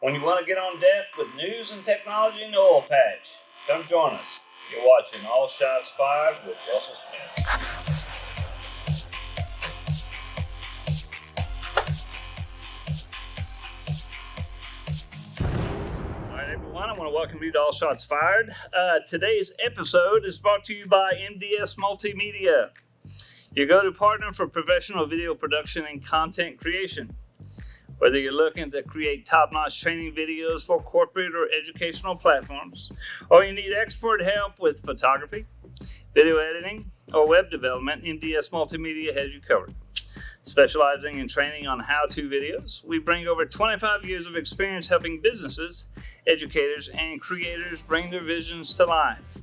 When you want to get on deck with news and technology in the oil patch, come join us. You're watching All Shots Fired with Russell Smith. All right, everyone, I want to welcome you to All Shots Fired. Today's episode is brought to you by MDS Multimedia, your go-to partner for professional video production and content creation. Whether you're looking to create top-notch training videos for corporate or educational platforms, or you need expert help with photography, video editing, or web development, MDS Multimedia has you covered. Specializing in training on how-to videos, we bring over 25 years of experience helping businesses, educators, and creators bring their visions to life.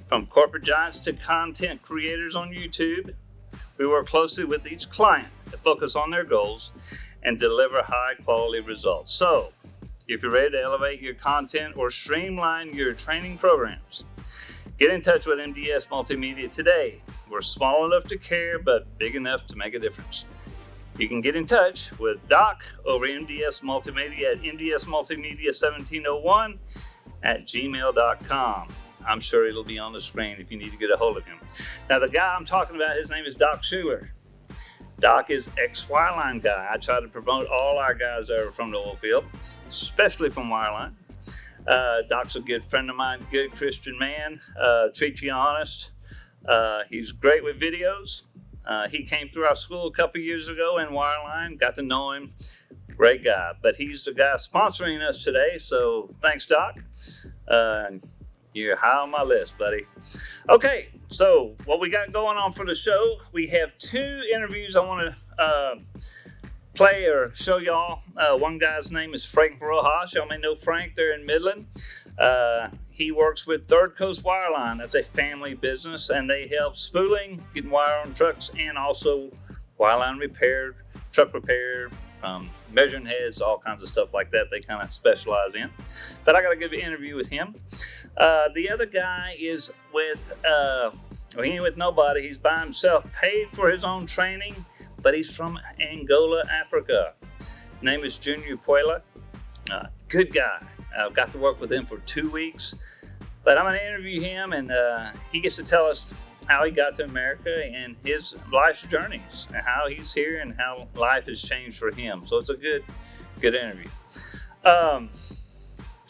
From corporate giants to content creators on YouTube, we work closely with each client to focus on their goals and deliver high-quality results. So, if you're ready to elevate your content or streamline your training programs, get in touch with MDS Multimedia today. We're small enough to care, but big enough to make a difference. You can get in touch with Doc over MDS Multimedia at mdsmultimedia1701 at gmail.com. I'm sure it'll be on the screen if you need to get a hold of him. Now, the guy I'm talking about, his name is Doc Schuler. Doc is ex-wireline guy. I try to promote all our guys that are from the oil field, especially from wireline. Doc's a good friend of mine, good Christian man, treats you honest. He's great with videos. He came through our school a couple years ago in wireline, got to know him, great guy. But he's the guy sponsoring us today, so thanks, Doc. You're high on my list, buddy. Okay, so what we got going on for the show, we have two interviews I want to play or show y'all. One guy's name is Frank Rojas. Y'all may know Frank. They're in Midland. He works with Third Coast Wireline. That's a family business, and they help spooling, getting wire on trucks, and also wireline repair, truck repair, measuring heads, all kinds of stuff like that they kind of specialize in. But I got to give an interview with him. The other guy is with, he ain't with nobody. He's by himself, paid for his own training, but he's from Angola, Africa. Name is Junior Puela. Good guy. I've got to work with him for 2 weeks. But I'm going to interview him, and he gets to tell us how he got to America and his life's journeys, and how he's here and how life has changed for him. So it's a good interview.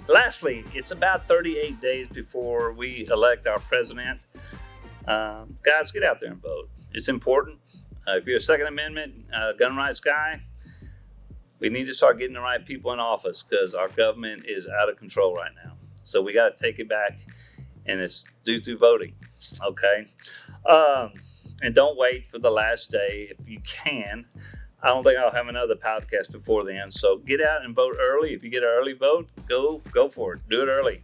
Lastly, it's about 38 days before we elect our president. Guys, get out there and vote. It's important. If you're a Second Amendment gun rights guy, we need to start getting the right people in office because our government is out of control right now. So we got to take it back, and it's due through voting. Okay. And don't wait for the last day if you can. I don't think I'll have another podcast before then. So get out and vote early. If you get an early vote, go for it. Do it early.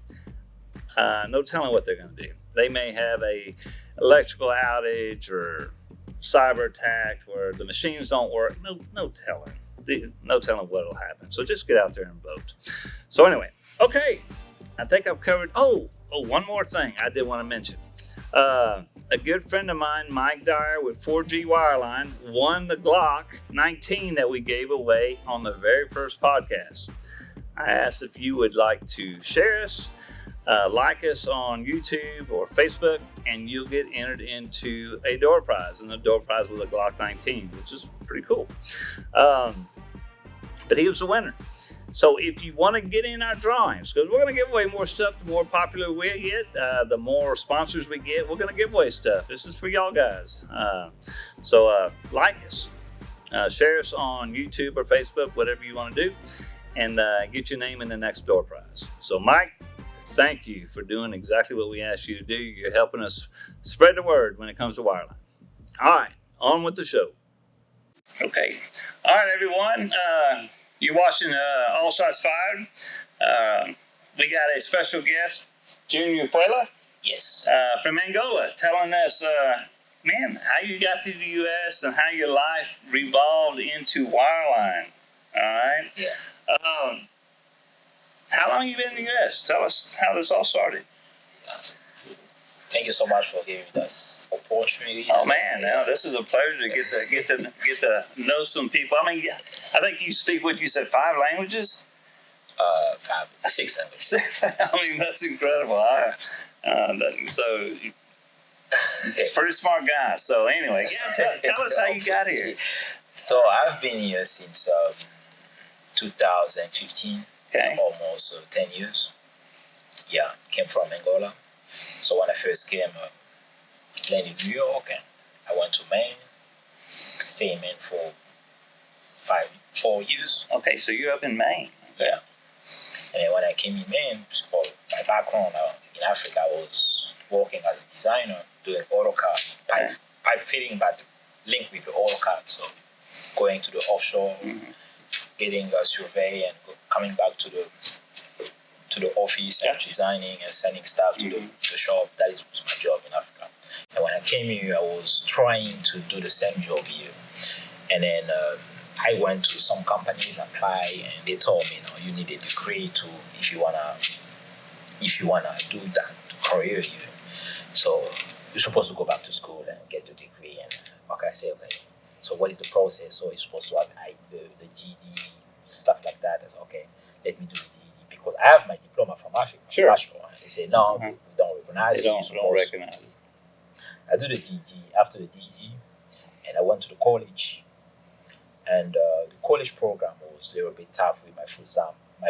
No telling what they're going to do. They may have a electrical outage or cyber attack where the machines don't work. No telling. No telling what'll happen. So just get out there and vote. So anyway, okay. I think I've covered. Oh, one more thing I did want to mention. A good friend of mine, Mike Dyer with 4G Wireline, won the Glock 19 that we gave away on the very first podcast. I asked if you would like to share us, like us on YouTube or Facebook, and you'll get entered into a door prize. And the door prize was a Glock 19, which is pretty cool. But he was the winner. So if you want to get in our drawings, because we're going to give away more stuff, the more popular we get, the more sponsors we get, we're going to give away stuff. This is for y'all guys. So like us, share us on YouTube or Facebook, whatever you want to do, and get your name in the next door prize. So Mike, thank you for doing exactly what we asked you to do. You're helping us spread the word when it comes to wireline. All right, on with the show. Okay. All right, everyone. You're watching All Shots Fired. We got a special guest, Junior Puela. Yes. From Angola, telling us, man, how you got to the U.S. and how your life revolved into wireline. All right? Yeah. How long have you been in the U.S.? Tell us how this all started. Thank you so much for giving us opportunities. Oh man, now this is a pleasure to get to know some people. I mean, I think you speak what you said 5 languages. 5, 6, 7. I mean, that's incredible. So, pretty smart guy. So, anyway, tell us how you got here. So, I've been here since 2015, almost 10 years. Yeah, came from Angola. So, when I first came, landed in New York, and I went to Maine, stayed in Maine for 4 years. Okay, so you're up in Maine. Okay. Yeah. And then when I came in Maine, for my background in Africa, I was working as a designer, doing AutoCAD, pipe fitting, but linked with the AutoCAD. So going to the offshore, getting a survey, and coming back to the office and designing and sending stuff to the shop. That is my job in Africa. And when I came here, I was trying to do the same job here. And then I went to some companies, apply, and they told me, you need a degree if you wanna do that career here. So you're supposed to go back to school and get the degree. And I say, okay. So what is the process? So you're supposed to have the GD, stuff like that. I said, okay, let me do the GD because I have my diploma from Africa. Sure. They say no, we don't recognize it. They don't recognize it. I do the DD. After the DD, and I went to the college. And the college program was a little bit tough with my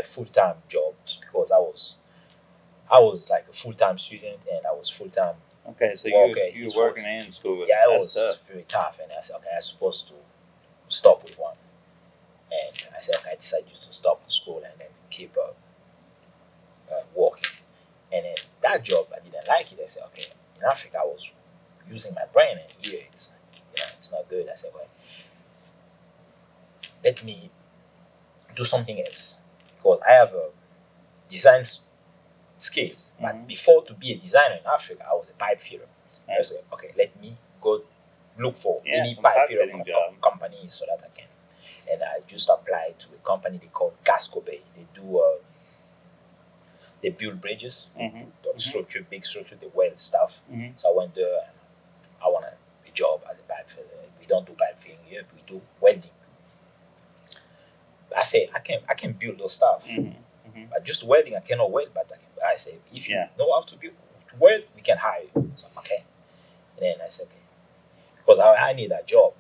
full-time job because I was like a full-time student and I was full-time. Okay, so you were working in school. Yeah, it was very tough, and I said, okay, I'm supposed to stop with one. And I said, okay, I decided to stop with school and then keep working. And then that job, I didn't like it. I said, okay, in Africa I was using my brain, and here it's not good. I said, okay, let me do something else because I have design skills. But before to be a designer in Africa, I was a pipe fitter. I said, okay, let me go look for any pipe fitter company so that I can. And I just applied to a company they call Gasco Bay. They build bridges, big structure, they weld stuff. So I went there and I want a job as a pipe fitter. We don't do pipe fitting here, we do welding. I say I can build those stuff, but just welding I cannot weld. But I say if you know how to weld, we can hire you. So okay, and then I said okay, because I need a job.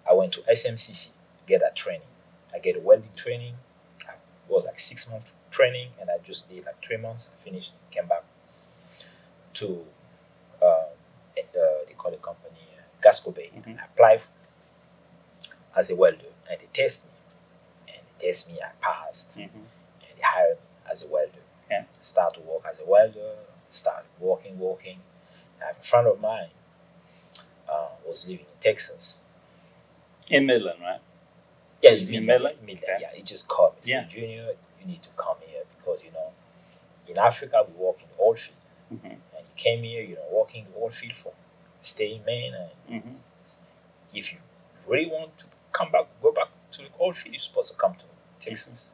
I went to SMCC to get that training. I get a welding training. It was like 6 months training, and I just did like 3 months. I finished, came back to they call the company Gasco Bay. I applied as a welder, and they test me. Test me, I passed, and they hired me as a welder. I started to work as a welder, started working. I have a friend of mine was living in Texas. In Midland, right? Yeah, in Midland. Okay. Yeah, he just called me. Said, Junior, you need to come here because, in Africa, we work in the oil field. And you came here, working in the oil field stay in Maine. And if you really want to go back to the oil field, you're supposed to come to Texas.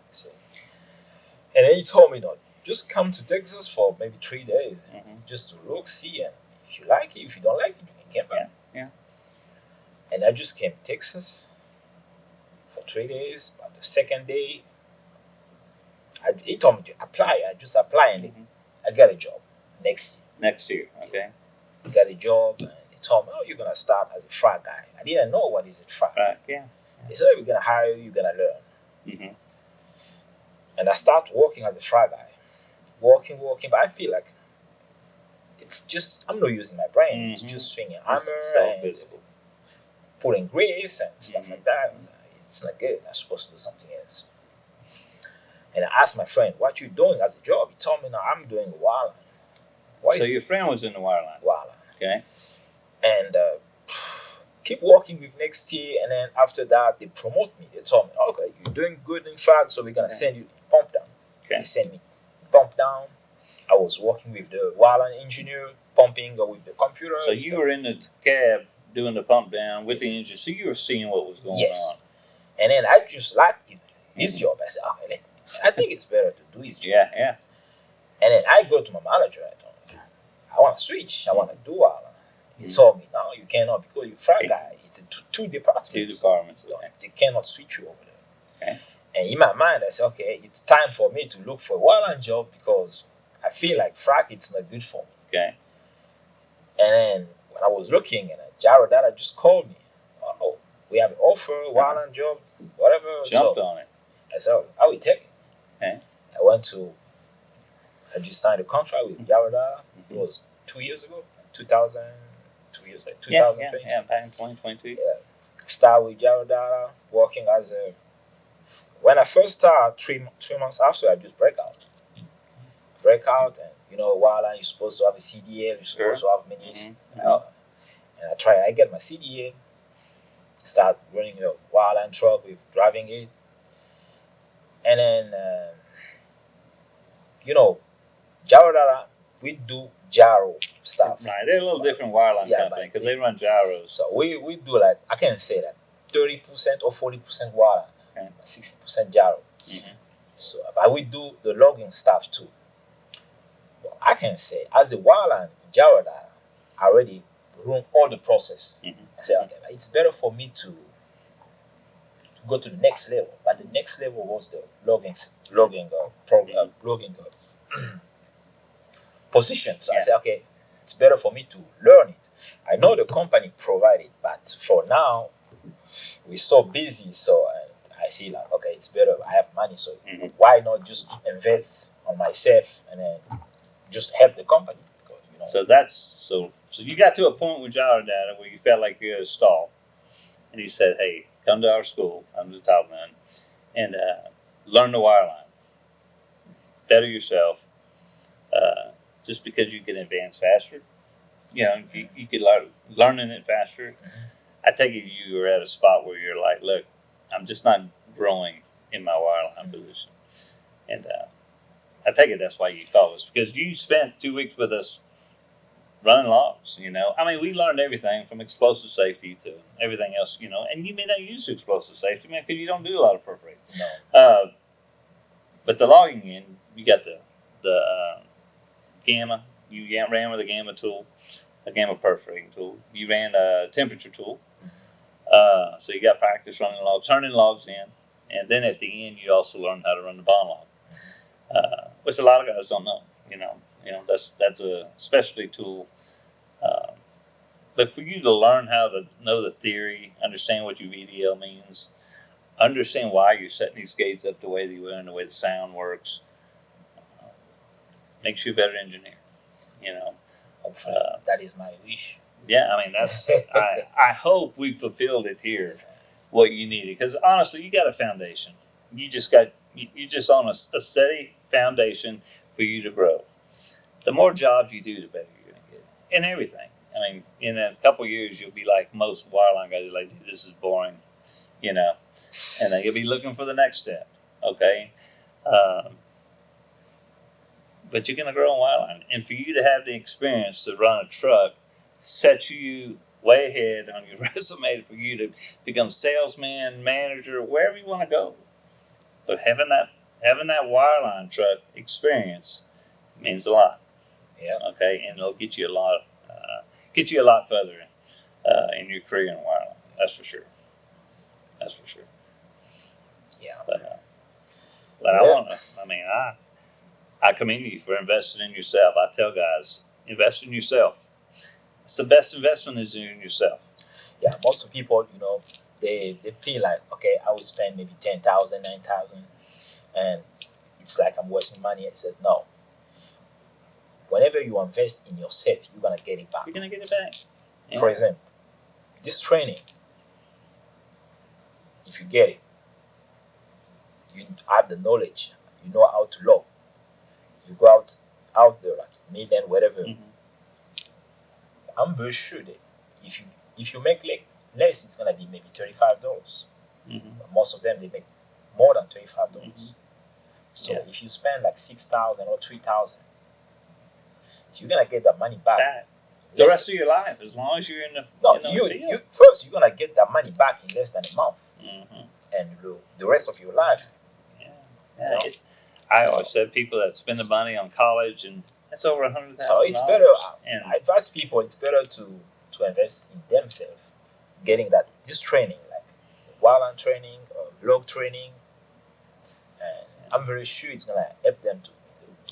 And then he told me, no, just come to Texas for maybe 3 days, just to look, see, and if you like it, if you don't like it, you can come back. Yeah. And I just came to Texas for 3 days. But the second day, he told me to apply. I just applied, and I got a job next year. Okay. I got a job, and they told me, oh, you're gonna start as a frac guy. I didn't know what is a frac. Yeah. They said, we're going to hire you, you're going to learn. And I started working as a fry guy. Working, but I feel like it's just, I'm not using my brain. It's just swinging hammer and putting grease and stuff like that. It's not good. I'm supposed to do something else. And I asked my friend, what you doing as a job? He told me, no, I'm doing a wireline. So your friend was in the wireline? Wireline. Okay. And keep working with next year, and then after that they promote me. They told me, okay, you're doing good in fact, so we're gonna send you pump down. They sent me pump down. I was working with the wireline engineer, pumping with the computer. So you were in the cab doing the pump down with the engine, so you were seeing what was going on. And then I just liked his job. I said, okay, I think it's better to do his job. Yeah. And then I go to my manager. I told him, I want to switch. I want to do wireline. He told me, no, you cannot because you're a frac guy. It's two departments. Okay. They cannot switch you over there. Okay. And in my mind, I said, okay, it's time for me to look for a wildland job because I feel like frack it's not good for me. Okay. And then when I was looking, and Jared Data just called me. Oh, we have an offer, wildland job, whatever. Jumped on it. I said, oh, I will take it. Okay. I just signed a contract with Jared Data. It was 2 years ago, 2000, 2 years, like 2020. Yeah, back in 2022. Yeah. Start with Jared Data, working as a. When I first started, 3 months after, I just break out, and wildland you're supposed to have a CDL, you're supposed to have many, and I get my CDL, start running a wildland truck with driving it, and then Jarodara, we do gyro stuff. Right, they're a little different wildland company because they run gyros. So we do like, I can say that 30% or 40% wildland, 60% gyro. So, but we do the logging stuff too. Well, I can say as a wildland Jarodara, I already run all the process. I say, okay, it's better for me to go to the next level. But the next level was the logging position. So I said, okay, it's better for me to learn it. I know the company provided, but for now, we're so busy. So I see like, okay, it's better. I have money, so why not just invest on myself and then just help the company? Because, So you got to a point with Gyro Data where you felt like you had a stall, and you said, hey, come to our school, come to the Top Man, and learn the wireline. Better yourself. Just because you can advance faster, you could learning it faster. I take it you were at a spot where you're like, look, I'm just not growing in my wireline position. And I take it that's why you called us, because you spent 2 weeks with us running logs, I mean, we learned everything from explosive safety to everything else, and you may not use explosive safety, man, because you don't do a lot of perforating. No. But the logging end, you got the gamma. You ran with a gamma tool, a gamma perforating tool. You ran a temperature tool. So you got practice running logs, turning logs in. And then at the end, you also learn how to run the bond log, which a lot of guys don't know. That's a specialty tool. But for you to learn how to know the theory, understand what your VDL means, understand why you're setting these gates up the way they were and the way the sound works, makes you a better engineer. Hopefully, that is my wish. Yeah, I mean, that's. I hope we fulfilled it here, what you needed, because honestly, you got a foundation. You're just on a steady foundation for you to grow. The more jobs you do, the better you're going to get in everything. I mean, in a couple of years, you'll be like most wireline guys. You're like, dude, this is boring, and then you'll be looking for the next step. Okay. But you're going to grow in wildline. And for you to have the experience to run a truck sets you way ahead on your resume for you to become salesman, manager, wherever you want to go. But having that wireline truck experience means a lot. Yeah. Okay, and it'll get you a lot further in your career in wireline. That's for sure. Yeah. But I commend you for investing in yourself. I tell guys, invest in yourself. It's the best investment is in yourself. Yeah, most of people, they feel like, okay, I will spend maybe 10,000, 9,000, and it's like I'm wasting money. I said, no. Whenever you invest in yourself, you're gonna get it back. You're gonna get it back. Yeah. For example, this training, if you get it, you have the knowledge, you know how to log. You go out there like million, whatever. I'm very sure that if you make less, it's gonna be maybe $35. But most of them they make more than $35. So if you spend like 6,000 or 3,000, you're gonna get that money back. The rest of your life, as long as you're in the you first you're gonna get that money back in less than a month, and the rest of your life. I always said people that spend the money on college, and that's over $100,000. So it's better. I advise people it's better to invest in themselves, getting this training, like wildland training or log training, I'm very sure it's gonna help them to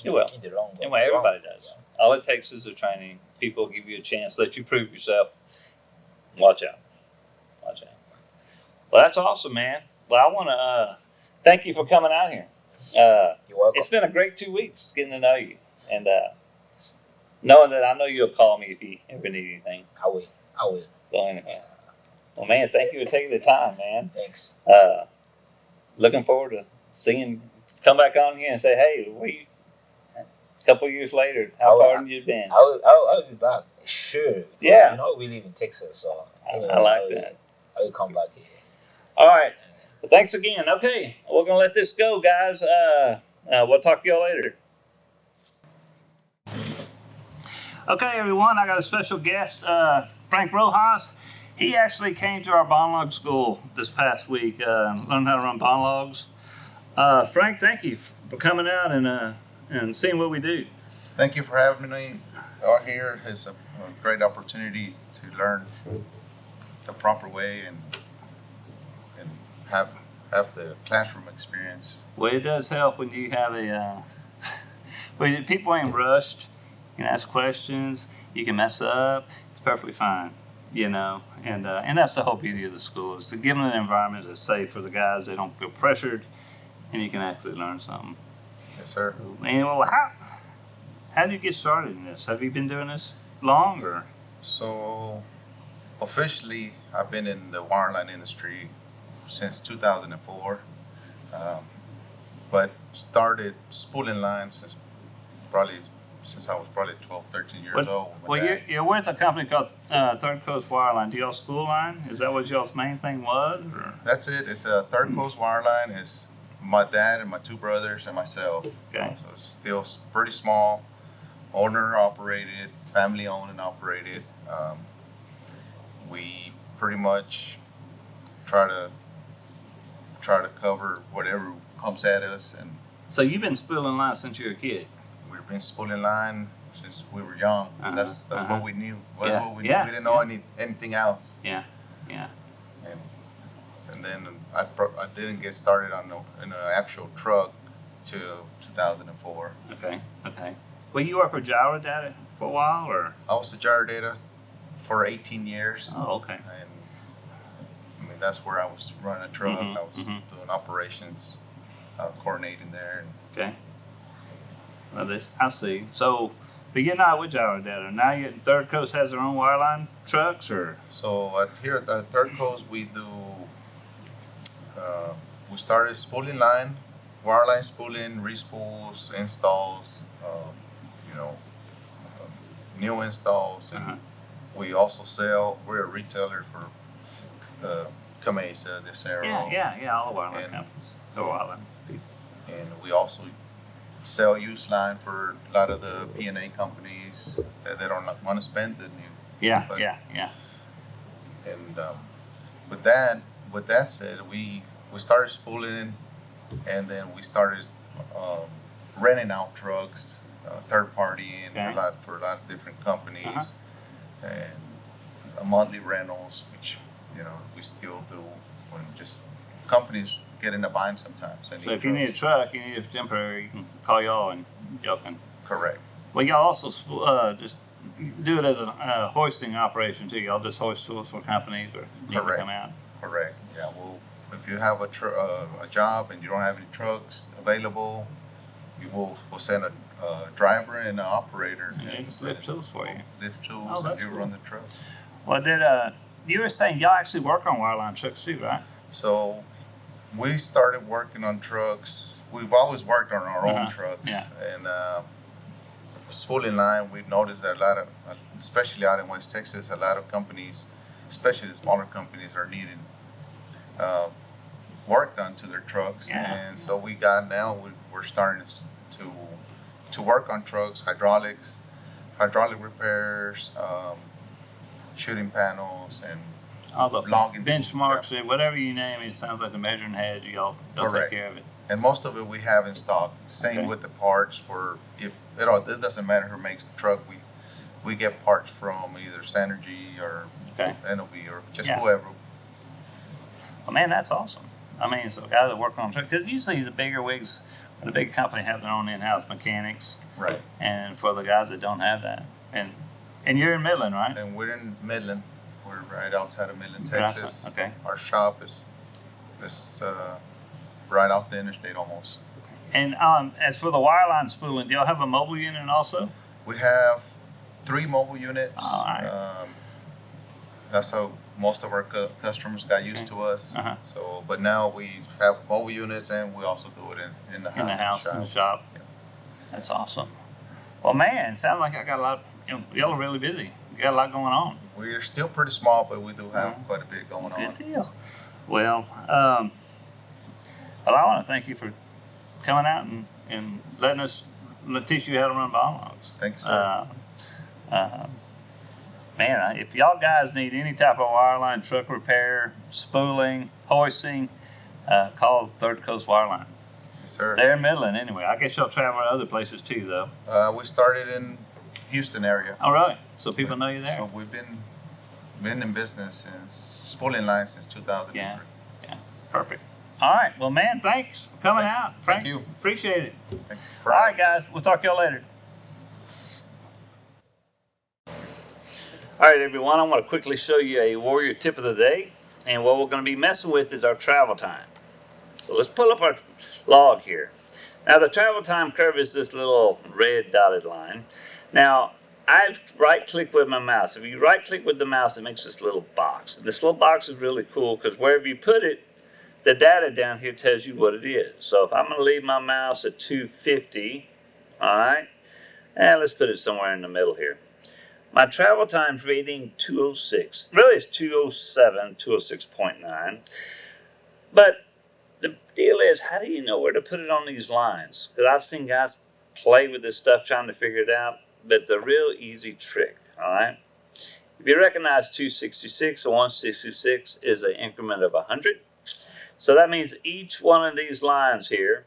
It will. in the long run. Anyway, everybody does. All it takes is the training. People give you a chance, let you prove yourself. Watch out. Watch out. Well, that's awesome, man. Well, I want to thank you for coming out here. You're welcome. It's been a great 2 weeks getting to know you. And knowing that I know you'll call me if you ever need anything. I will. So anyway. Well, man, thank you for taking the time, man. Thanks. Looking forward to seeing, come back on here and say, hey, a couple years later, how far have you been? I'll be back. Sure. Yeah. You know, we live in Texas, so I like that. I will come back here. All right. Well, thanks again. Okay. We're going to let this go, guys. We'll talk to y'all later. Okay, everyone. I got a special guest, Frank Rojas. He actually came to our bond log school this past week, learned how to run bond logs. Frank, thank you for coming out and seeing what we do. Thank you for having me out here. It's a great opportunity to learn the proper way and have the classroom experience. Well, it does help when you have when people ain't rushed. You can ask questions. You can mess up. It's perfectly fine, you know. And that's the whole beauty of the school, is to give them an environment that's safe for the guys. They don't feel pressured, and you can actually learn something. Yes, sir. So, anyway, how did you get started in this? Have you been doing this long, or? So, officially, I've been in the wireline industry since 2004, but started spooling lines since I was probably 12, 13 years old. Well, you're with a company called Third Coast Wireline. Do y'all spool line? Is that what y'all's main thing was? Or? That's it. It's a Third Coast Wireline. It's my dad and my two brothers and myself. Okay. So it's still pretty small, owner operated, family owned and operated. We pretty much try to cover whatever comes at us, and so you've been spooling line since you were a kid. We've been spooling line since we were young. That's what we knew. That's what we knew. We didn't know anything else. Yeah. And then I didn't get started in an actual truck till 2004. Okay. Well, you worked for Gyro Data for a while, or? I was a gyro data for 18 years. Oh, okay. And I mean, that's where I was running a truck. Mm-hmm, I was doing operations, coordinating there. Okay. Well, I see. So, but you're not with Gyro Data. Now Third Coast has their own wireline trucks, or? So here at Third Coast, we do. We started spooling line, wireline spooling, respools, installs, new installs, and we also sell. We're a retailer for Camesa, Desero. Yeah, all the wireline companies. The wireline people. And we also sell used line for a lot of the P&A companies that they don't want to spend the new. Yeah. And with that said, we started spooling, and then we started renting out trucks, third party, and for a lot of different companies, and monthly rentals, which we still do when just companies get in a bind sometimes. So if you need a truck, you need a temporary, you can call y'all and y'all can. Correct. Well, y'all also just do it as a hoisting operation too. Y'all just hoist tools for companies or need to come out. Correct. Yeah. Well, if you have a job and you don't have any trucks available, we'll send a driver and an operator. And they just lift tools for you. Lift tools and you run the truck. Well, you were saying y'all actually work on wireline trucks too, right? So we started working on trucks. We've always worked on our own trucks. Yeah. And spooling line, we've noticed that a lot of, especially out in West Texas, a lot of companies, especially the smaller companies, are needing work done to their trucks. Yeah. And so we're starting to work on trucks, hydraulic repairs, shooting panels, and all the logging benchmarks, whatever you name it. It sounds like the measuring head. Y'all take care of it. And most of it we have in stock. Same with the parts. For if it doesn't matter who makes the truck, we get parts from either Synergy or NOV or just whoever. Well, man, that's awesome. I mean, so guys that work on trucks, because usually the bigger wigs The big company have their own in-house mechanics, Right. and for the guys that don't have that, and you're in Midland, right? And we're in Midland. We're right outside of Midland, Right, Texas. okay. Our shop is right off the interstate almost. And as for the wireline spooling, do y'all have a mobile unit also? We have 3 mobile units. All right. That's how most of our customers got used to us. Uh-huh. So, but now we have mobile units, and we also do it in the house. In the house, in the shop. Yeah. That's awesome. Well, man, sounds like I got a lot. Y'all are really busy. You got a lot going on. We're still pretty small, but we do have quite a bit going on. Good deal. Well, I want to thank you for coming out and letting us teach you how to run bottom logs. Thanks, sir. Man, if y'all guys need any type of wireline truck repair, spooling, hoisting, call Third Coast Wireline. Yes, sir. They're in Midland anyway. I guess y'all travel to other places too, though. We started in Houston area. All right. So people know you there. So we've been in business since spooling line since 2003. Yeah. Perfect. All right. Well, man, thanks for coming out. Frank, Thank you. Appreciate it. Thank you All right, guys. We'll talk to y'all later. All right, everyone. I want to quickly show you a warrior tip of the day. And what we're going to be messing with is our travel time. So let's pull up our log here. Now, the travel time curve is this little red dotted line. Now, I've right-clicked with my mouse. If you right-click with the mouse, it makes this little box. This little box is really cool because wherever you put it, the data down here tells you what it is. So if I'm going to leave my mouse at 250, all right, and let's put it somewhere in the middle here. My travel time's reading 206. Really, it's 207, 206.9. But the deal is, how do you know where to put it on these lines? Because I've seen guys play with this stuff trying to figure it out, but it's a real easy trick, all right? If you recognize 266 or 166 is an increment of 100, so that means each one of these lines here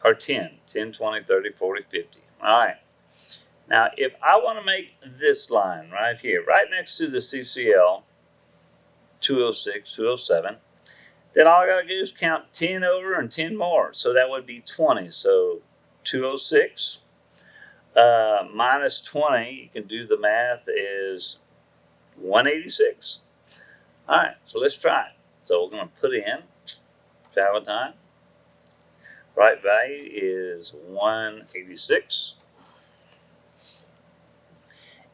are 10, 20, 30, 40, 50, all right? Now, if I want to make this line right here, right next to the CCL, 206, 207, then all I got to do is count 10 over and 10 more. So that would be 20. So 206 minus 20, you can do the math, is 186. All right, so let's try it. So we're going to put in travel time. Right value is 186.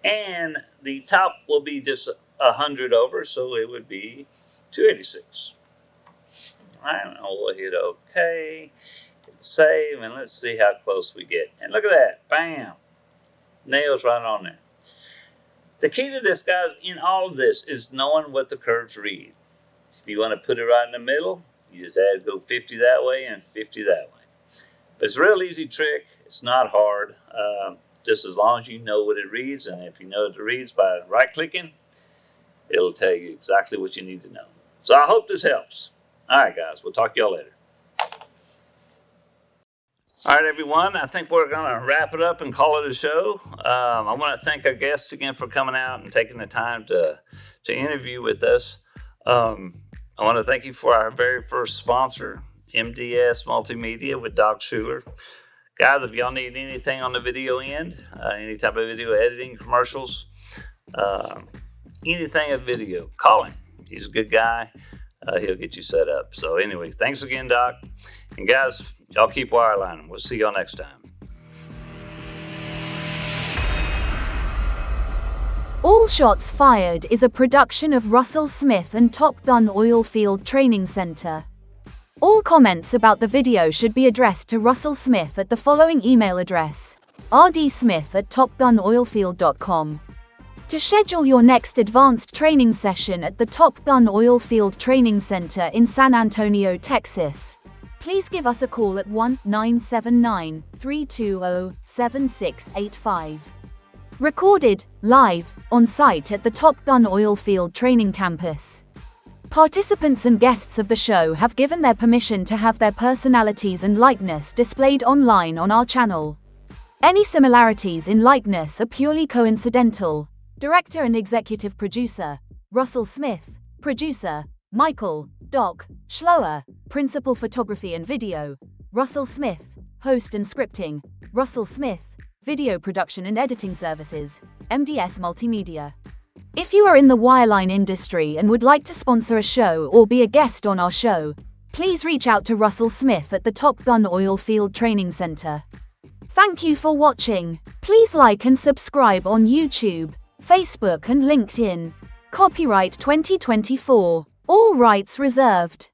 And the top will be just 100 over, so it would be 286. All right, we'll hit OK, hit save, and let's see how close we get. And look at that, bam, nails right on there. The key to this, guys, in all of this is knowing what the curves read. If you want to put it right in the middle, you just add go 50 that way and 50 that way. But it's a real easy trick. It's not hard. Just as long as you know what it reads, and if you know what it reads by right-clicking, it'll tell you exactly what you need to know. So I hope this helps. All right, guys, we'll talk to y'all later. All right, everyone, I think we're going to wrap it up and call it a show. I want to thank our guests again for coming out and taking the time to interview with us. I want to thank you for our very first sponsor, MDS Multimedia with Doc Schuler. Guys, if y'all need anything on the video end, any type of video editing, commercials, anything of video, call him. He's a good guy. He'll get you set up. So anyway, thanks again, Doc. And guys, y'all keep wirelining. We'll see y'all next time. All Shots Fired is a production of Russell Smith and Top Gun Oilfield Training Center. All comments about the video should be addressed to Russell Smith at the following email address: rdsmith@topgunoilfield.com. To schedule your next advanced training session at the Top Gun Oilfield Training Center in San Antonio, Texas, please give us a call at 1-979-320-7685. Recorded, live, on site at the Top Gun Oilfield Training Campus. Participants and guests of the show have given their permission to have their personalities and likeness displayed online on our channel. Any similarities in likeness are purely coincidental. Director and executive producer, Russell Smith. Producer, Michael, Doc, Schloer. Principal photography and video, Russell Smith. Host and scripting, Russell Smith. Video production and editing services, MDS Multimedia. If you are in the wireline industry and would like to sponsor a show or be a guest on our show, please reach out to Russell Smith at the Top Gun Oil Field Training Center. Thank you for watching. Please like and subscribe on YouTube, Facebook and LinkedIn. Copyright 2024. All rights reserved.